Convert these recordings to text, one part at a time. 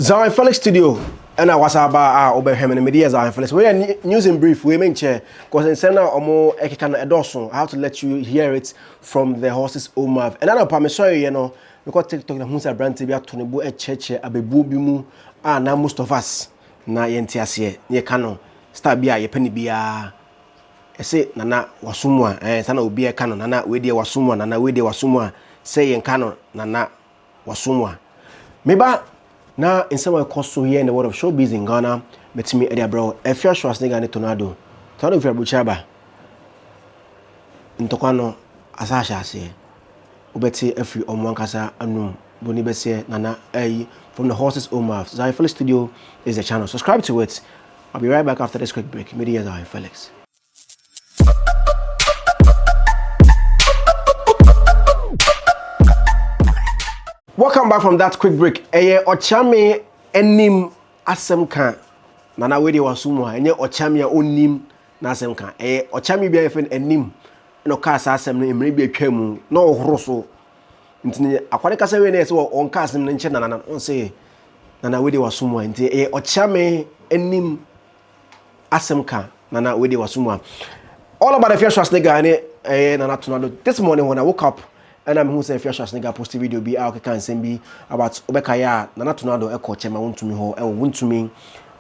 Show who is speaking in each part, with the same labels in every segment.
Speaker 1: Zionfelix studio and I was about Oberham and media Zionfelix. We are news in brief, we mean chair, because in Sena or more Ekan Edorson, how to let you hear it from the horse's own mouth. And I know Parmesan, you know, because TikTok the Musa brand to be a Tonibu a church, a bebubimu, and now most of us na yentiasie, near canon, stabia, ye penny bia. I say, Nana was someone, and Sana will be a canon, Nana, we dear was someone, Nana, we dear was someone, saying canon, Nana was someone. Maybe. Now, in some way, so here in the world of showbiz in Ghana, met me Eddie bro. Afia Schwarzenegger and Tornado. Tornado if you're Buchaba. In Tokano, Asasha say. Ubeti every Omwankasa Anum. Bonibese Nana A from the horse's own mouth. Zionfelix Studio is the channel. Subscribe to it. I'll be right back after this quick break. Media Zionfelix. Welcome back from that quick break. Ochame enim asem kan. Nana we dey wasumu ha. Enye ochame onim na asem kan. Ochame bia efen enim. No ka asem no emre bi atwa mu. Na ohoro so. Ntini akwade kasa we na se on ka asem no nche nana on say nana we dey wasumu ha. Nti ochame enim asem kan. Nana we dey wasumu ha. All about Afia Schwarzenegger and Nana Tornado. This morning when I woke up and I'm who say Afia Schwarzenegger post video be out can send be about Obekaya Nana Tornado echo chema want to me ho e want to me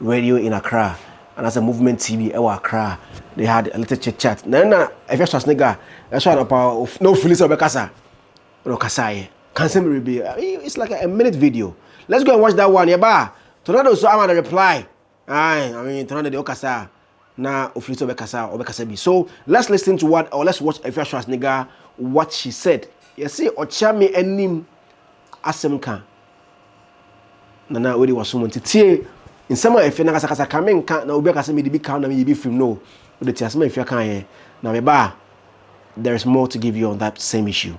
Speaker 1: radio in Accra and as a movement TV e Accra they had a little chit chat na Afia Schwarzenegger that's why about no feelings Obekasa no kasai can send be it's like a minute video. Let's go and watch that one yeba Tornado so I'm gonna reply I mean Tornado de Okasa na ofilito Obekasa be so let's listen to what or let's watch Afia Schwarzenegger what she said. You see, Ochame enim asem kan. Nana we dey waso monti tie in some way Afia na kasa kamen kan na obi kasa me dey be kan na me be film no. We dey tie asem Afia kan here. Na me ba there is more to give you on that same issue.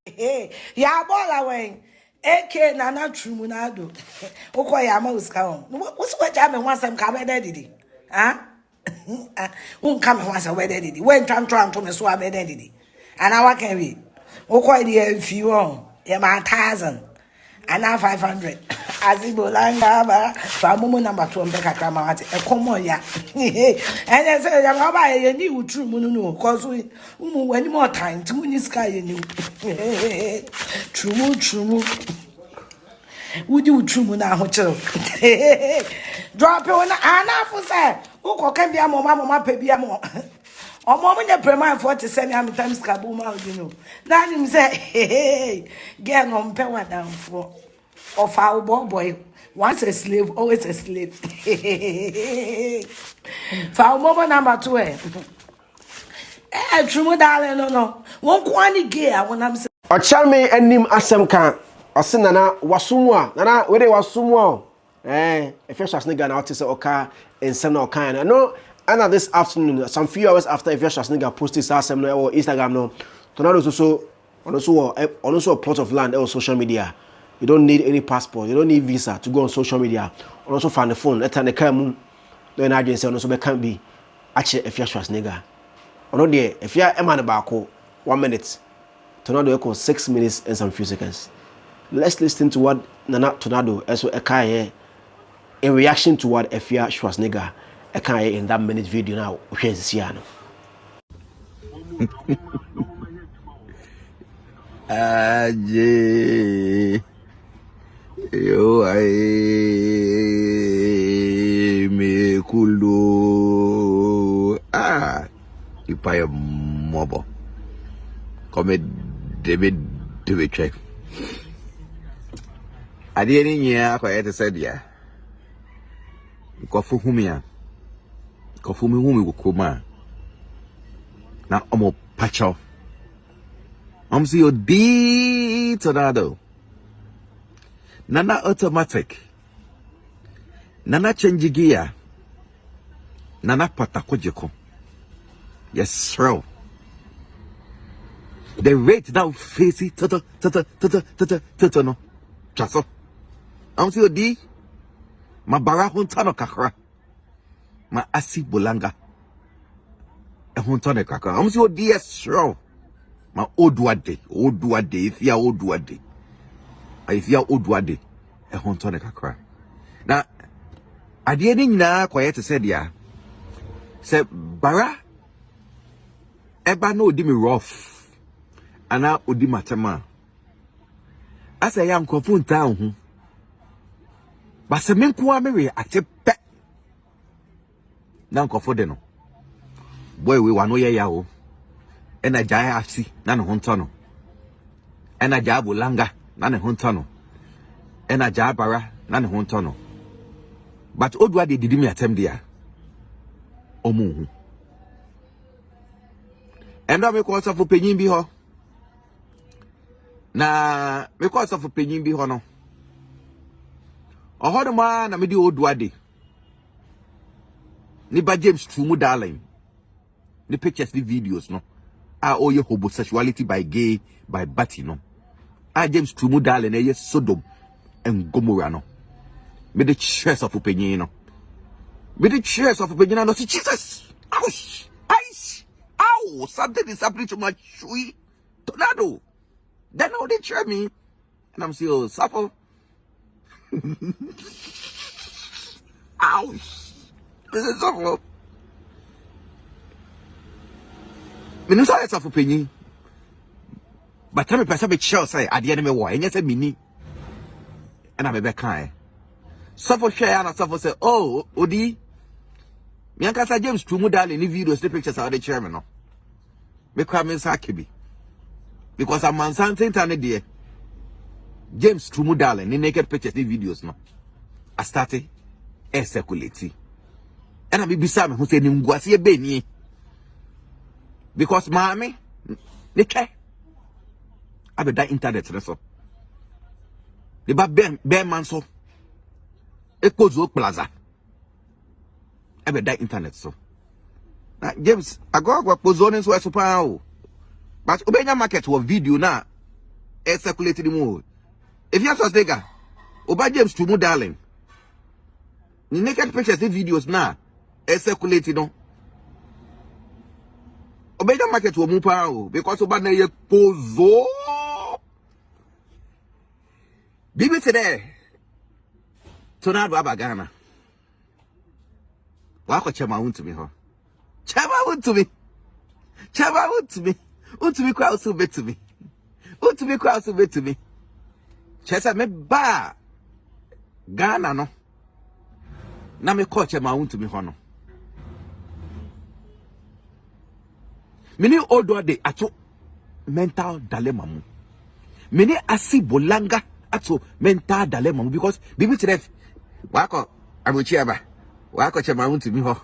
Speaker 2: Hey, ya bola wen. AK Nana Trumunado. Oko ya ma uska on. What's what jam wan sam ka be didi? Huh? Won come wan sam we didi. When tram to me so be didi. And I can be. Oko the few on. Ya ma 1,000. And now 500. Azibolanga ba famumu number 2 mbeka kama wati e komo ya. And say ya ngaba ye ni utru mu no cause umu wani more time to ni sky ye ni. True. Would you utru mu na ho chiro. Drop on anafu say uko kan bia mama pe bia mo. Omo nye prema 47 am times kabuma odino. Na nim say hey girl no mpe wadanfo. Of our boy, once a slave, always a slave. For our mama number 2, true darling, no. Won't quani gay, I want to say.
Speaker 1: Ochame enim asem kan. Ose nana wasumwa. Nana we dey wasumwa. Afia Schwarzenegger na otise oka ensem na oka na. No, and this afternoon, some few hours after Afia Schwarzenegger posted his asem no Instagram no. Tornado also a plot of land on social media. You don't need any passport. You don't need visa to go on social media. Or also find the phone. Let's take the then agency also can't be actually Afia Schwarzenegger. Or not there. If you are a man about 1 minute, Tornado echo 6 minutes and some few seconds. Let's listen to what Nana Tornado also ekaye in reaction to what Afia Schwarzenegger ekaye in that minute video now. Here's Siano.
Speaker 3: Aje. Yo me kulo ipaye mobo come debe check ade ni nya kwa yete said ya ko fu humia ko fu mi humi ko ma na omo pacho see your D Tornado. Nana automatic. Nana change gear. Nana patakojeko. Yes, sir. The rate now face it no. Chaso. See your D. Ma bara huntano kakra. Ma asi bolanga. E huntano kakra. See your D, yes, sir. Ma oduade if ya oduade e hontone kakra na ade ni nyina quiet said dia say bara eba no odi me rough ana odi matema asa ya nkofo nta ho ba se me nko amere ate pe na nkofo de no boy we wa no ye ya o ena jai asi na ne ho nto no ena jai bolanga na ne ho nto no ena jai bara na ne ho nto no but odua de didi me atem dia omu hu endo me ko so fo penyin bi ho na me ko so fo penyin bi ho no ohodo ma na me di odua de ni ba James Trumu darling ni pictures ni videos no oye homosexuality by gay by batty no James Trumu darling e Sodom and Gomorrah no me the chest of opinion no me the chest of opinion no see Jesus ouch ice ow something is happening to my tree tornado then now they try me and I'm still suffer ouch this is suffer me no say suffer penny but tell me person be chill say ade ne me wo enye say mini and I'm be kind suffer share and suffer say oh odi me anka say James Trumu darling ni videos the pictures are the chairman no me kwa me say kebi because I'm on something tane there James Trumu darling ni naked pictures the videos no I started circulate and I be bisa me who say ni ngwase e be ni because mommy ne kai abe da internet so the ba ben man so ekozo plaza abe da internet so na James agogwa pozone so esopa o but obenya market wo video na circulate the mode Afia Schwarzenegger oba James Trumu darling ni naked pictures the videos na circulate no obeda market wo mu pa o because oba na ye pozo bibi today tonado abagana wa ko chema untumi ho chema untumi kwa usu betumi untumi kwa usu betumi chesa me ba Ghana no na me ko chema untumi ho no mini odo de ato mental dilemma mu mini asibolanga ato mental dilemma mu because bibi tref wako abuchiaba wako chema untumi ho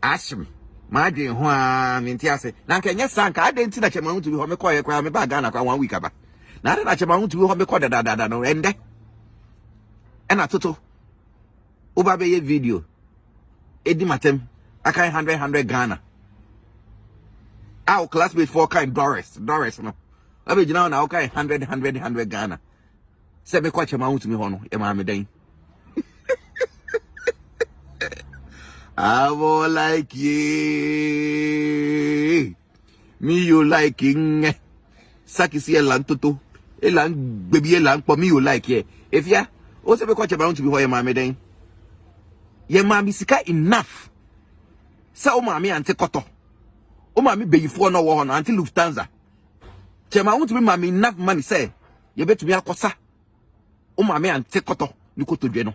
Speaker 3: ashim ma dwen ho a menti ase na nka nya sanka adenti na chema untumi ho me ko ye kwa me ba Ghana kwa 1 week aba na na chema untumi ho me ko dada no ende ena toto oba be ye video edi matem akai 100 Ghana our classmate for kind Doris no abe jina na okay 100 Ghana se be kwa chema untumi ho no e ma me den I will like ye me you liking sakisi elan toto elan baby elan for me you like ye if ya o se be kwa chema untumi ho e ma me den ye ma mi sika enough sa o ma me ante koto o ma mi beyifo no wo ho no anti Lufthansa chema want me ma me enough money say ye betumi akosa o ma me ante koto ni kotodwe no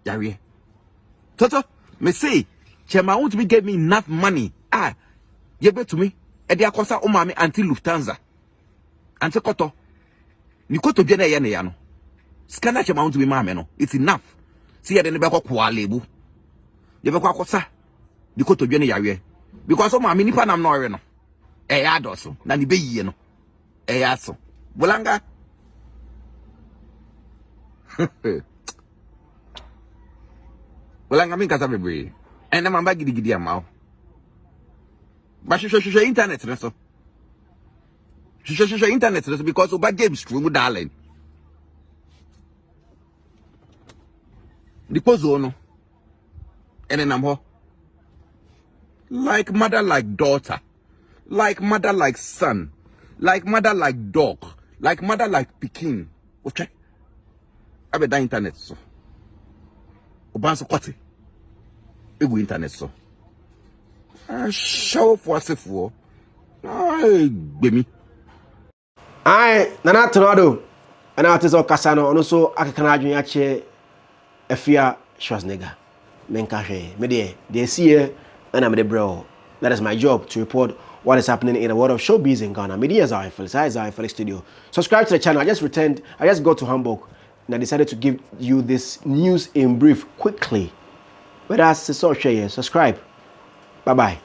Speaker 3: yare toto me say chema want me give me enough money ye betumi e de akosa o ma me anti Lufthansa ante koto ni kotodwe na ye ne ya no scanner chema want me ma me no it's enough see ye de ne be kokwa lebu ye be kwa akosa ni kotodwe ne yare because o ma me nipa nam no ore no ya doso na ni be yie no ya so bolanga bolanga min kasa bebre ena mamba gidigidi amawo ba shosho internet na so shosho internet na so because oba James Trumu darling the pozo no ene nam ho like mother like daughter, like mother like son, like mother like dog, like mother like Pekin. Okay, I be that internet so. Obanso kwate. Ebu internet so. Show for asefo. Ai gbemi.
Speaker 1: Ai nana tonado. Ana atizo kasano ono so akekana adwen ache Afia Schwarzenegger. Menka hwe. Me de see and I'm the bro. That is my job to report what is happening in the world of showbiz in Ghana. Media is Zionfelix Studio. Subscribe to the channel. I just got to Hamburg and I decided to give you this news in brief quickly. But as it's all share, subscribe. Bye bye.